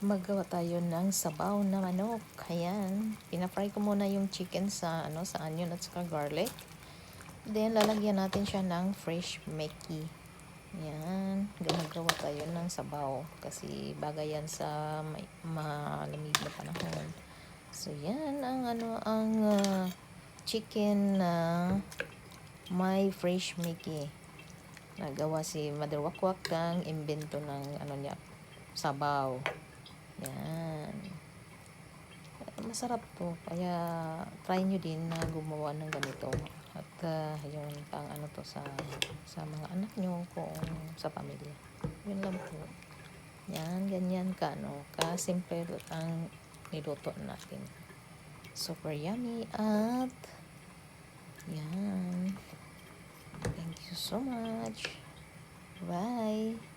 Magawa tayo ng sabaw na manok. Ayan. Pina-fry ko muna yung chicken sa sa onion at saka garlic. Then lalagyan natin siya ng fresh meki. Ayan. Gumagawa tayo ng sabaw kasi bagay yan sa malamig na panahon. So yan ang chicken na may fresh meki. Nagawa si Mother Wakwak kang imbento ng niya, sabaw. Yan. Masarap to. Kaya try nyo din na gumawa ng ganito. At yung pang to sa mga anak nyo kung sa pamilya. Yun lang po. Yan, ganyan ka simple ang niluto natin. Super yummy at yan. Thank you so much. Bye.